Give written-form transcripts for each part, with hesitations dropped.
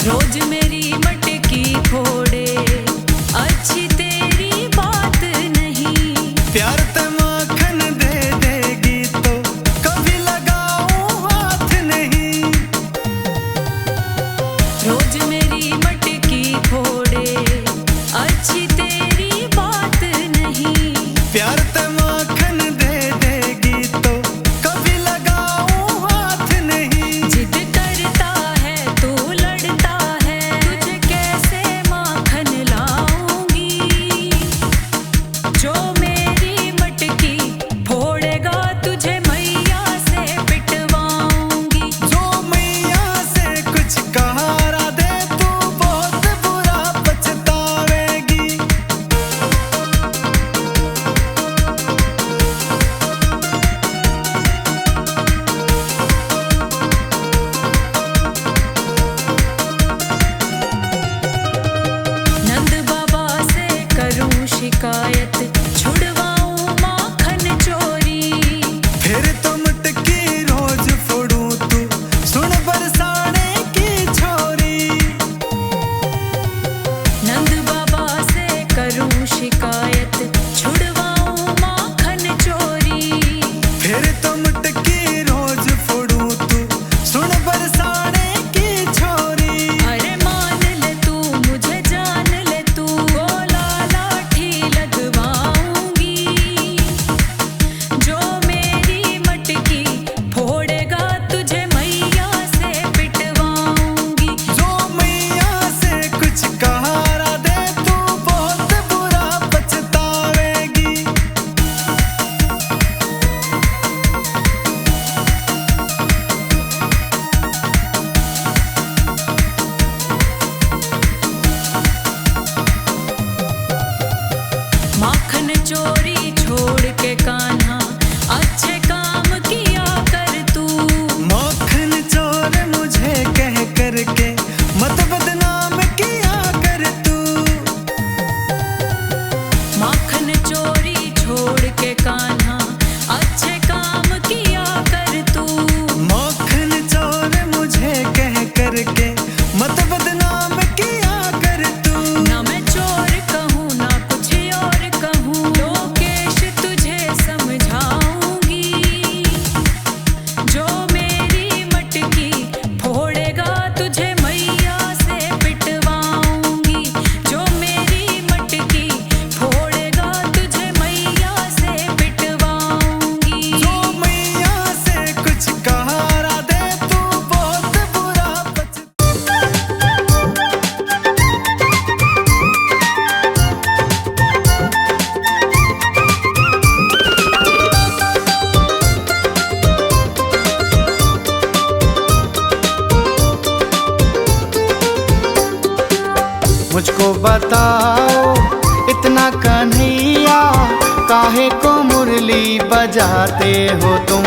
रोज मेरी मटकी फोड़े, अच्छी तेरी बात नहीं। प्यार ते माखन दे देगी तो कभी लगाऊं हाथ नहीं। रोज मेरी मटकी फोड़े, अच्छी तेरी बात नहीं। प्यार ते माखन दे देगी तो कभी लगाऊं हाथ नहीं। जिद करता है तू लड़ता है, तुझे कैसे माखन लाऊंगी। जो मेरी मटकी फोड़ेगा तुझे मैया से पिटवाऊंगी। जो मैया से कुछ कहा दे तू बहुत बुरा पछतावेगी। नंद बाबा से करूं शिकायत, छुड़वाऊं माखन चोरी। फिर तो मटकी रोज फोड़ूं तू सुन बरसाने की छोरी। नंद बाबा से करूं शिकायत, छुड़वाऊं माखन चोरी। फिर तो मटकी रोज फोड़ूं तू सुन बरसाने की छोरी। अरे मान ले तू मुझे जान ले तू, गोला लाठी लगवाऊंगी। जो मेरी मटकी फोड़ेगा तुझे मैया से पिटवाऊंगी। जो मैया से कुछ कहा दे तू बहुत बुरा पछतावेगी। माखन चोरी छोड़ के कान्हा, अच्छे काम किया कर तू। माखन चोर मुझे कह करके मत बदनाम किया कर तू। माखन चोरी छोड़ के कान्हा, अच्छे काम किया कर तू। माखन चोर मुझे कह करके मत बदनाम किया कर तू। ना मैं चोर कहूँ ना कुछ और कहूँ, लोकेश तुझे समझाऊंगी। जो मेरी मटकी फोड़ेगा तुझे मैया से पिटवाऊंगी। जो मेरी मटकी फोड़ेगा तुझे मैया से पिटवाऊंगी। जो मैया से कुछ कहा दे तू बहुत बुरा मुझको बताओ इतना कन्हैया, काहे को मुरली बजाते हो तुम।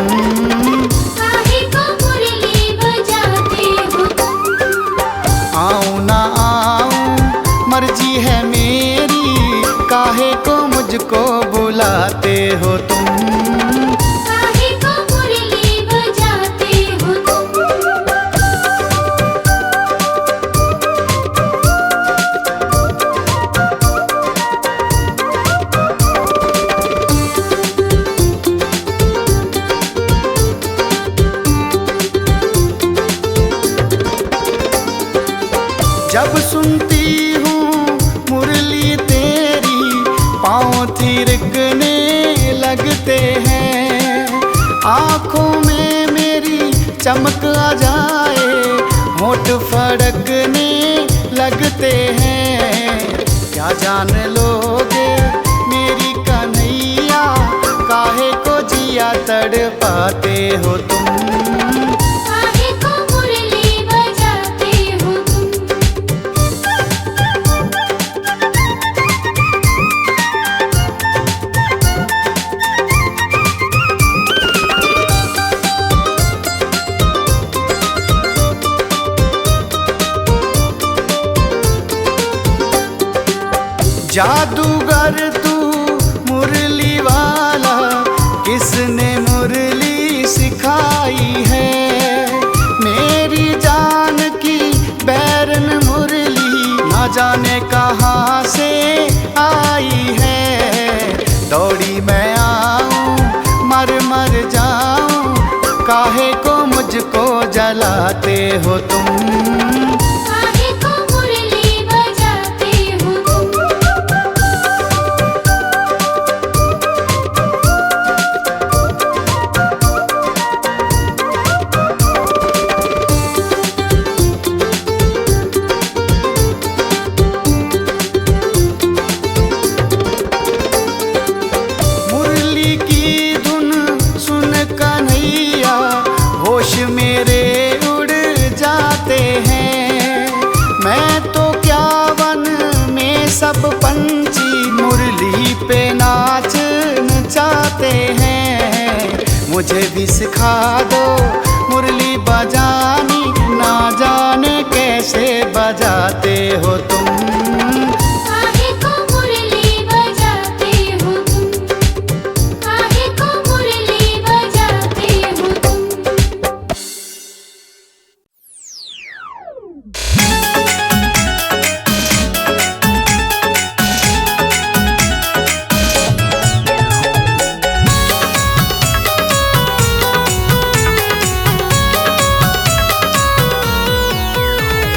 काहे को मुरली बजाते हो तुम। आऊं ना आऊं मर्जी है मेरी, काहे को मुझको बुलाते हो तुम। काहे को मुरली बजाते हो तुम। जब सुनती हूँ मुरली तेरी, पाँव थिरकने लगते हैं। आँखों में मेरी चमक आ जाए, होठ फड़कने लगते हैं। क्या जान लोगे मेरी कन्हैया, काहे को जिया तड़पाते हो तुम। काहे को मुरली बजाते हो तुम। जादूगर तू मुरली वाला, किसने मुरली सिखाई है। मेरी जान की बैरन बजाते हो तुम। काहे को मुरली बजाते हो तुम। मुरली की धुन सुन कन्हैया होश मेरे उड़ जाते हैं। मैं तो क्या वन में सब पंछी मुरली पे नाच नचाते हैं। मुझे भी सिखा दो मुरली बजानी, ना जाने कैसे बजाते हो तुम। काहे को मुरली बजाते हो तुम। काहे को मुरली बजाते हो तुम।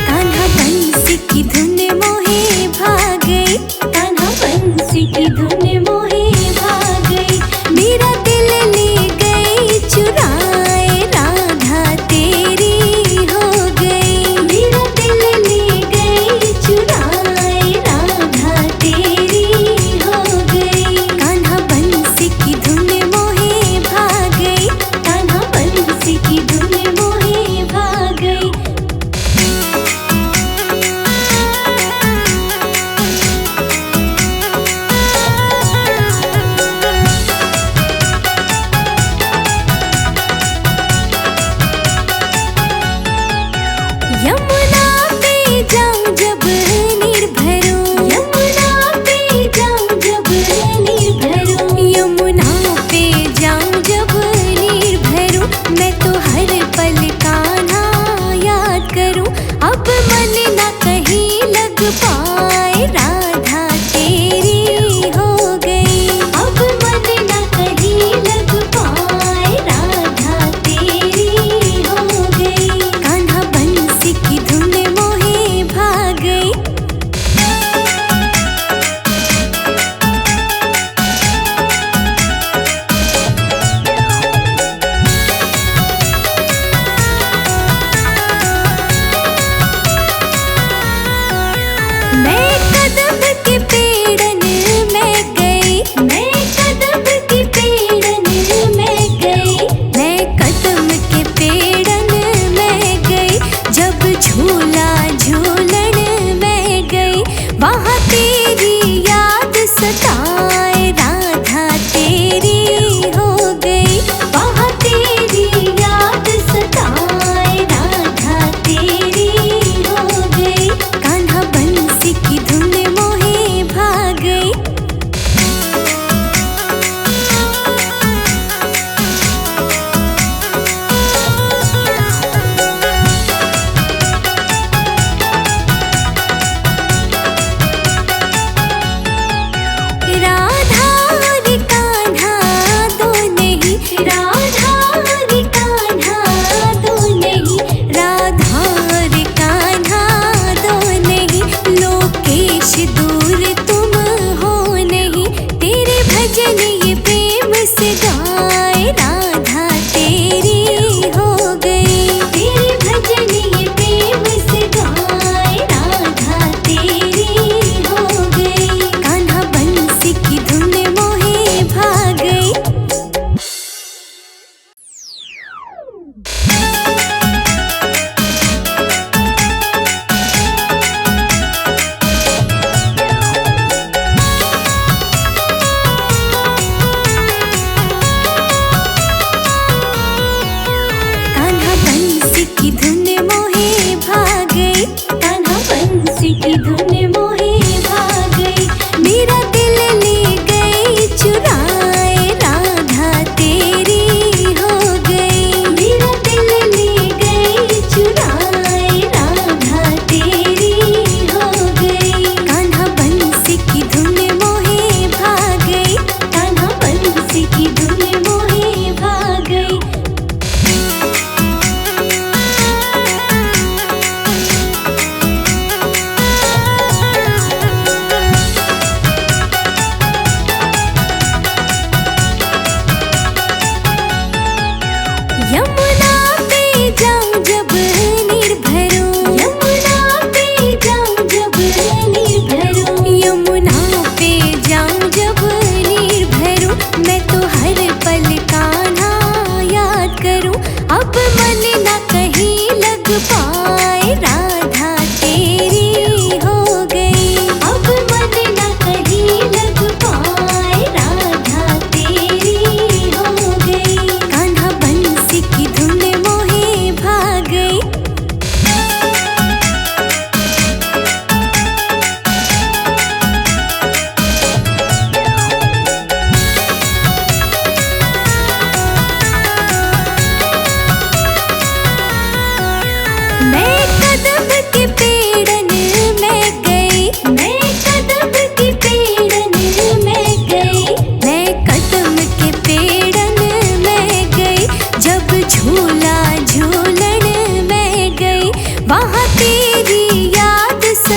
कान्हा बंसी की धुन मोहे भाग गई, कान्हा बंसी की धुन मोहे भाग गई। मेरा दिल ले गई चुराए, राधा तेरी हो गई। मेरा दिल ले गई चुराए, राधा तेरी हो गई। कान्हा बंसी की धुन मोहे भाग गई, कान्हा बंसी की धुन मोहे भाग गई। यमुना पे जाऊं जब निर्भरो, यमुना पे जाऊं जब निर्भरो, यमुना पे जाऊं जब निर्भरो। मैं तो हर पल कान्हा याद करूं, अब मन न कहीं लग पाए, राधा तेरी हो गई। अब मन न कहीं लग पाए, राधा तेरी हो गई। कान्हा बंसी की धुन मोहे भाग गई।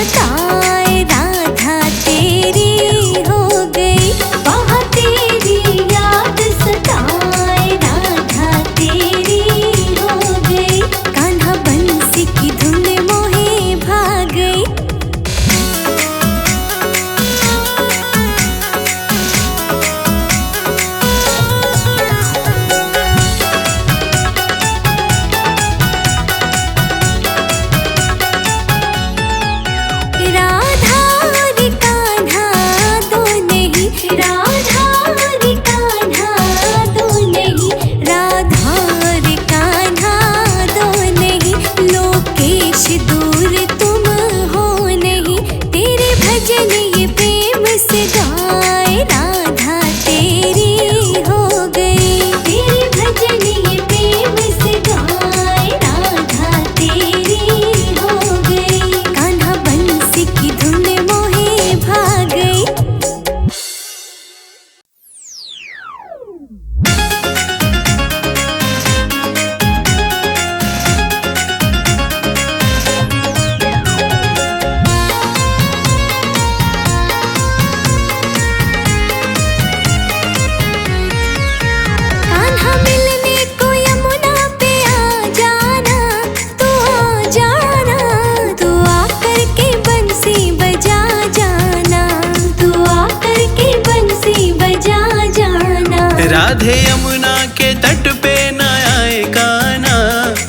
सताए राधा तेरी हो गई, वहाँ तेरी याद सताए राधा तेरी हो गई, कान्हा बंसी की धुन मोहे भाग गई। राधा रे कान्हा दो नहीं, राधा रे कान्हा दो नहीं, राधा रे कान्हा दो नहीं, लोकेश दूर तुम हो नहीं, तेरे भजन ये प्रेम से गाए राधा तेरी हो गई, तेरे भजन ये प्रेम से गाए राधा तेरी हो गई, कान्हा बंसी की धुन मोहे भाग गई। कान्हा मिलने को यमुना पे आ जाना, तू आ जाना, तू आकर के बंसी बजा जाना, तू आकर के बंसी बजा जाना। राधे यमुना के तट पे न आए कान्हा,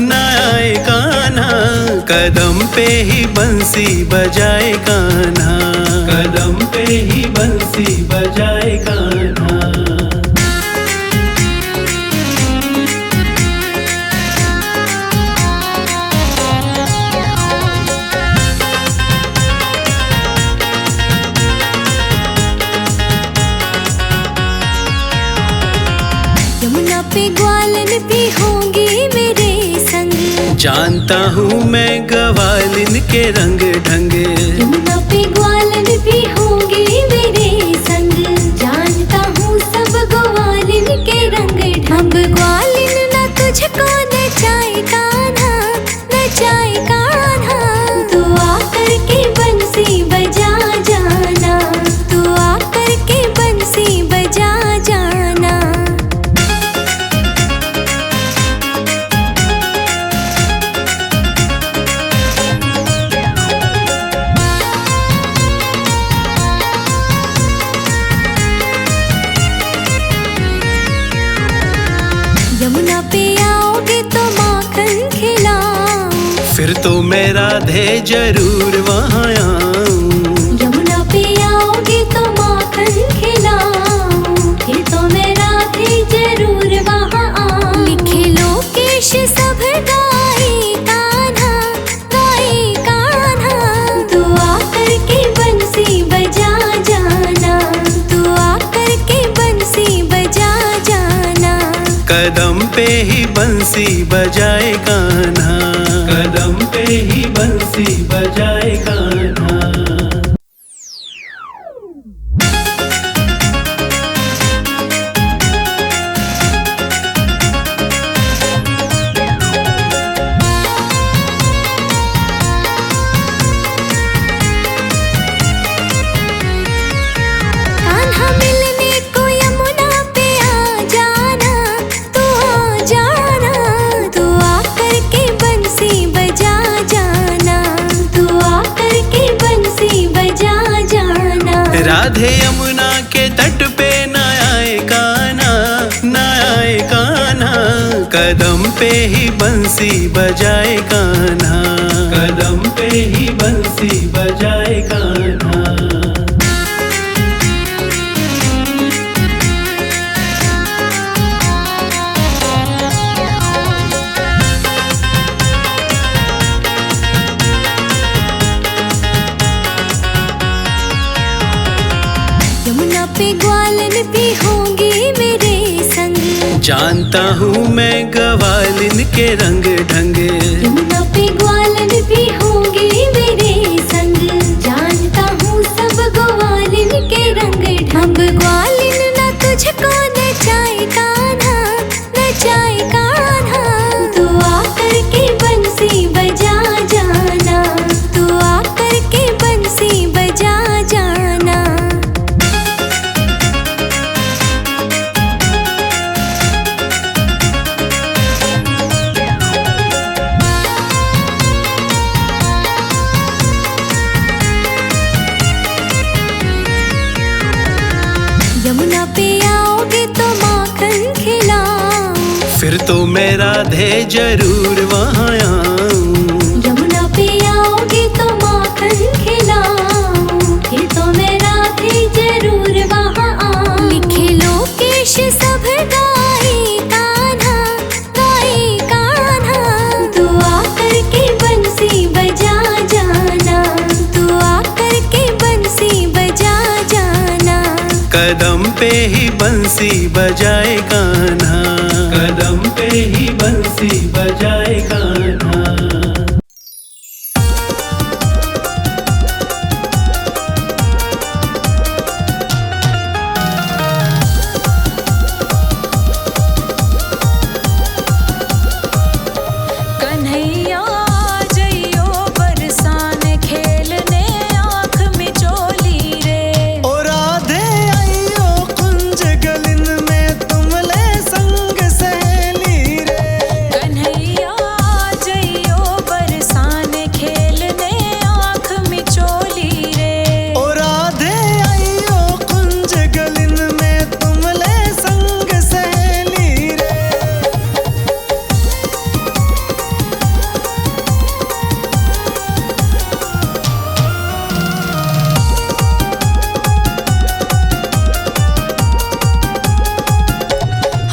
न आए कान्हा, कदम पे ही बंसी बजाए कान्हा, कदम पे ही बंसी बजाए कान्हा। यमुना पे ग्वालन भी होंगे मेरे संग, जानता हूँ मैं गवालिन के रंग ढंगे, यमुना पे ग्वालन भी होंगे मेरे संग, जानता हूँ सब ग्वालिन के रंग ढंग। ग्वालिन न तुझको नचाए कान्हा, नचाए कान्हा, तू आकर के बंसी बजा जाना, तू आकर के बंसी बजा जाना। यमुना पे आओगे तो माखन खिलाऊं, फिर तो मैं राधे जरूर वहाँ आऊं। यमुना पे आओगे तो माखन खिलाऊं, फिर तो मैं राधे जरूर वहाँ आऊं। लिखे लोकेश सब गाए कान्हा, गाए कान्हा, तू आकर के बंसी बजा जाना, तू आकर के बंसी बजा जाना। कदम पे ही बंसी बजाए कान्हा, कदम पे ही बंसी बजाए कान्हा। कान्हा मिलने को यमुना पे आ जाना, तू आ जाना, तू आकर के बंसी बजा जाना, तू आकर के बंसी बजा जाना। राधे यमुना के तट पे न आए कान्हा, न आए कान्हा, कदम पे ही बंसी बजाए कान्हा, कदम पे ही बंसी बजाए कान्हा। यमुना पे ग्वालन भी होंगे मेरे संग, जानता हूँ मैं गवालिन के रंग ढंगे, यमुना पे ग्वालन भी होंगे मेरे संग, जानता हूँ सब ग्वालिन के रंग ढंग। ग्वालिन न तुझको नचाए कान्हा, नचाए कान्हा, तू आकर के बंसी बजा जाना, तू आकर के तो मैं राधे जरूर वहाँ आऊं। यमुना पे आओगे तो माखन खिलाऊंगी, तो मैं राधे जरूर वहाँ आऊं। लिखे लोकेश सब गाए कान्हा, गाए कान्हा। तू आकर के बंसी बजा जाना, तू आकर के बंसी बजा जाना। कदम पे ही बंसी बजाए कान्हा, कदम पे ही बंसी बजाए कान्हा। कन्हैया जइयो बरसाने खेलने आँख में चोली रे। ओ राधे आइयो कुंज गलिन में तुमले संग सहेली रे। कन्हैया जइयो बरसाने खेलने आँख में चोली रे। ओ राधे आइयो कुंज गलिन में तुमले संग सहेली रे।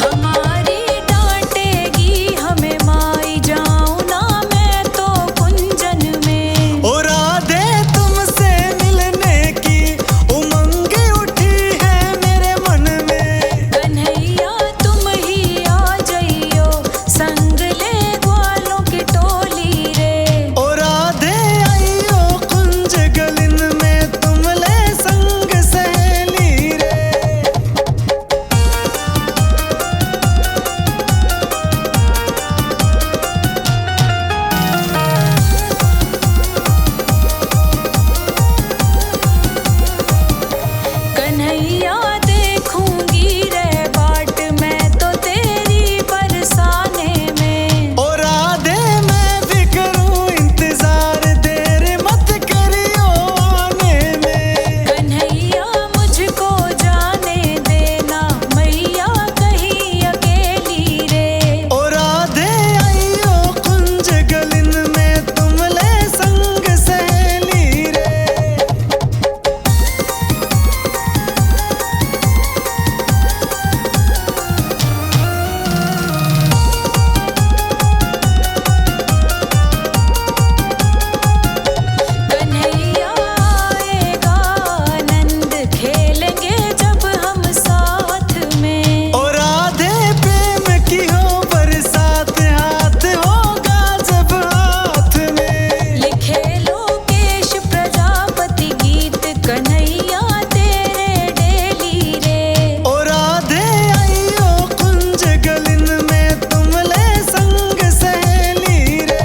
हमारी डांटेगी हमें माई, जाऊं ना मैं तो कुंजन में। ओ राधे तुमसे मिलने की उमंग उठी है मेरे मन में। कन्हैया तुम ही आ जइयो संग ले ग्वालों की टोली रे। ओ राधे आइयो कुंज गलिन में तुमले संग सहेली रे। कन्हैया देखूंगी रे बाट मैं तो तेरी बरसाने में। ओ राधे मैं भी करूं इंतजार, देर मत करियो आने में। कन्हैया मुझको जाने देना मैया कहीं अकेली रे। ओ राधे आइयो कुंज गलिन में तुमले संग सहेली रे। कन्हैया आएगा आनंद खेलेंगे जब हम साथ में। ओ राधे प्रेम की हो बरसात, हाथ होगा जब हाथ में। लिखे लोकेश प्रजापति गीत कन्हैया तेरे डेली रे। ओ राधे आइयो कुंज गलिन में तुमले संग सहेली रे।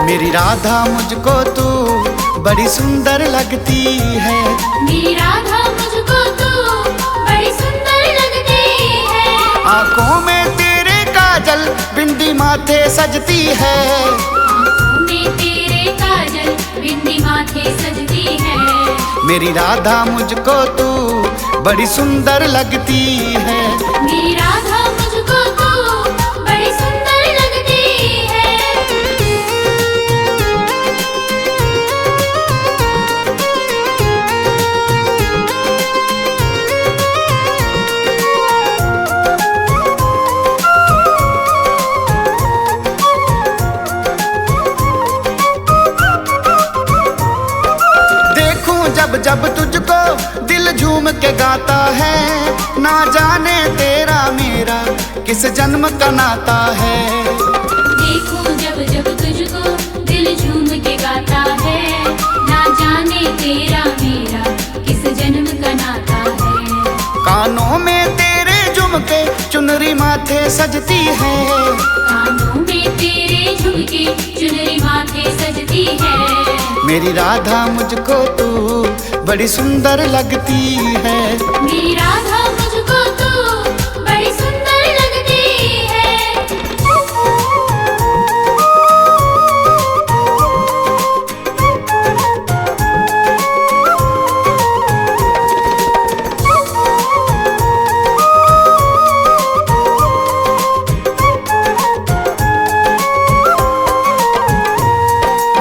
मेरी राधा मुझको तू बड़ी सुंदर लगती है। मेरी राधा मुझको तू बड़ी सुंदर लगती है। आंखों में तेरे काजल, बिंदी माथे सजती है। आँखों में तेरे काजल, बिंदी माथे सजती है। मेरी राधा मुझको तू बड़ी सुंदर लगती है। मेरी राधा मुझको तू बड़ी सुंदर लगती है। देखूं जब जब तुझको दिल झूम के गाता है। ना जाने तेरा मेरा किस जन्म का नाता है। देखूं जब जब तुझको दिल झूम के गाता है। ना जाने तेरा मेरा किस जन्म का नाता है। कानों में तेरे झुमके, चुनरी माथे सजती है। कानों में तेरे झुमके, चुनरी माथे सजती है। मेरी राधा मुझको तू बड़ी सुंदर लगती है। मेरी राधा मुझको तू बड़ी सुंदर लगती है।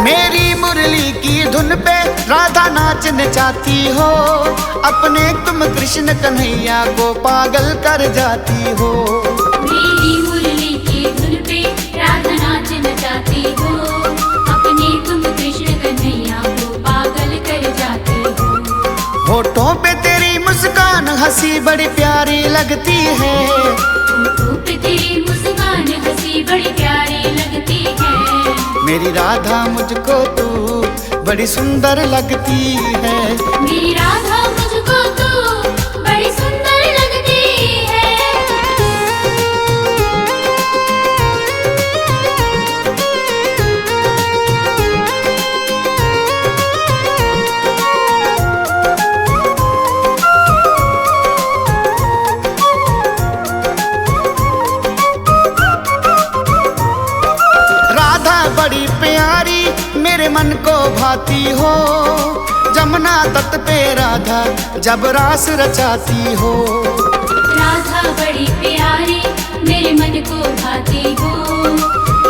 मेरी मुरली की धुन पे राधा नाचने चाहती हो, अपने तुम कृष्ण कन्हैया को पागल कर जाती हो। मेरी मुरली की धुन पे राधा नाच नचाती हो, अपने तुम कृष्ण कन्हैया को पागल कर जाती हो। होठों पे तेरी मुस्कान हंसी बड़ी प्यारी लगती है। होठों पे तेरी मुस्कान हंसी बड़ी प्यारी लगती है। मेरी राधा मुझको तू बड़ी सुंदर लगती है। मेरी राधा मुझको तू बड़ी सुंदर लगती है। राधा बड़ी प्यारी मेरे मन को भाती हो, जमुना तट पे राधा जब रास रचाती हो। राधा बड़ी प्यारी मेरे मन को भाती हो,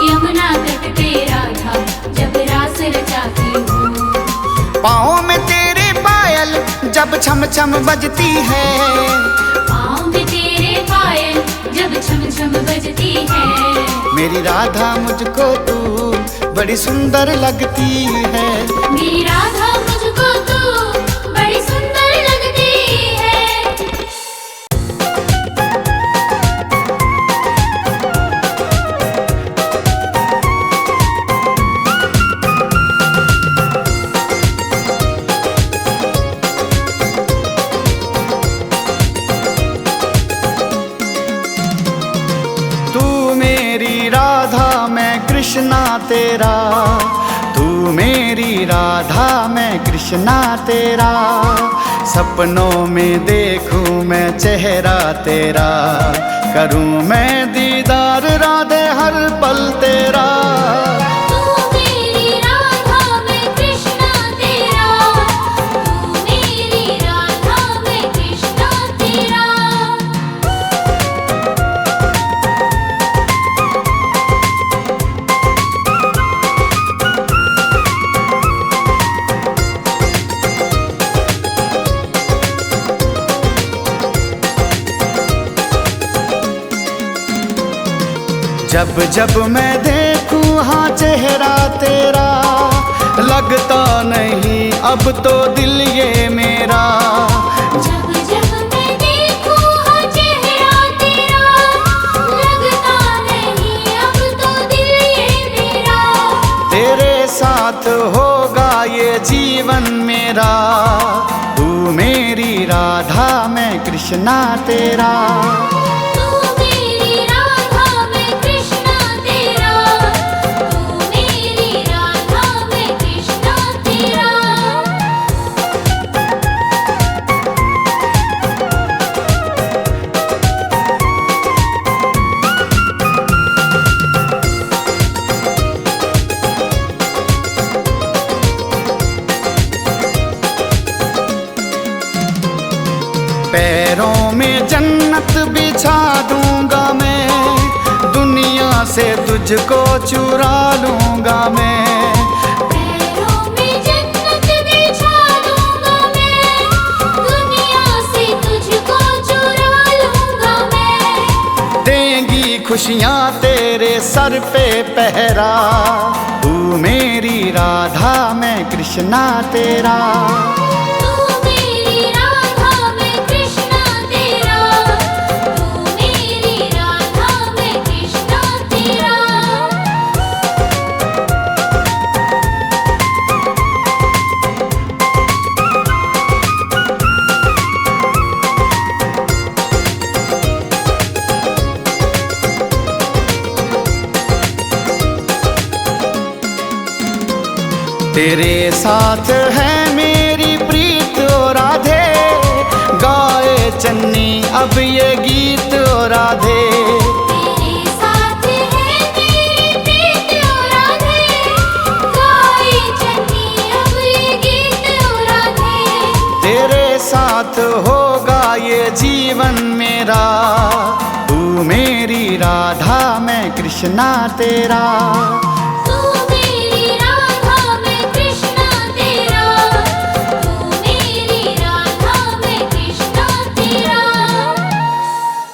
यमुना तट पे राधा जब रास रचाती हो। पाँव में तेरे पायल जब छम छम बजती है। पाँव में तेरे पायल जब छम छम बजती है। मेरी राधा मुझको तू बड़ी सुंदर लगती है। मेरी राधा मुझको तू बड़ी सुंदर लगती है। तू मेरी राधा मैं कृष्णा तेरा, तू मेरी राधा मैं कृष्णा तेरा। सपनों में देखूं मैं चेहरा तेरा, करूं मैं दीदार राधे हर पल तेरा। तू मेरी राधा मैं कृष्णा तेरा, तू मेरी राधा मैं कृष्णा तेरा। जब जब मैं देखूं हाँ चेहरा तेरा, लगता नहीं अब तो दिल ये मेरा। जब जब मैं देखूं हाँ चेहरा तेरा, लगता नहीं अब तो दिल ये मेरा। तेरे साथ होगा ये जीवन मेरा, तू मेरी राधा मैं कृष्णा तेरा। तू मेरी राधा मैं कृष्णा तेरा, तू मेरी राधा मैं कृष्णा तेरा। पैरों में जन्नत बिछा दूंगा मैं, दुनिया से तुझको चुरा लूंगा मैं। पैरों में जन्नत बिछा दूंगा मैं, दुनिया से तुझको चुरा लूंगा मैं। देंगी खुशियाँ तेरे सर पे पहरा, तू मेरी राधा मैं कृष्णा तेरा। तू मेरी राधा मैं कृष्णा तेरा, तू मेरी राधा मैं कृष्णा तेरा। तेरे साथ है मेरी प्रीत अब ये गीत ओ राधे। तेरे साथ है मेरी प्रीत ओ राधे, गाए चन्नी अब ये गीत ओ राधे। तेरे साथ होगा ये जीवन मेरा, तू मेरी राधा मैं कृष्णा तेरा।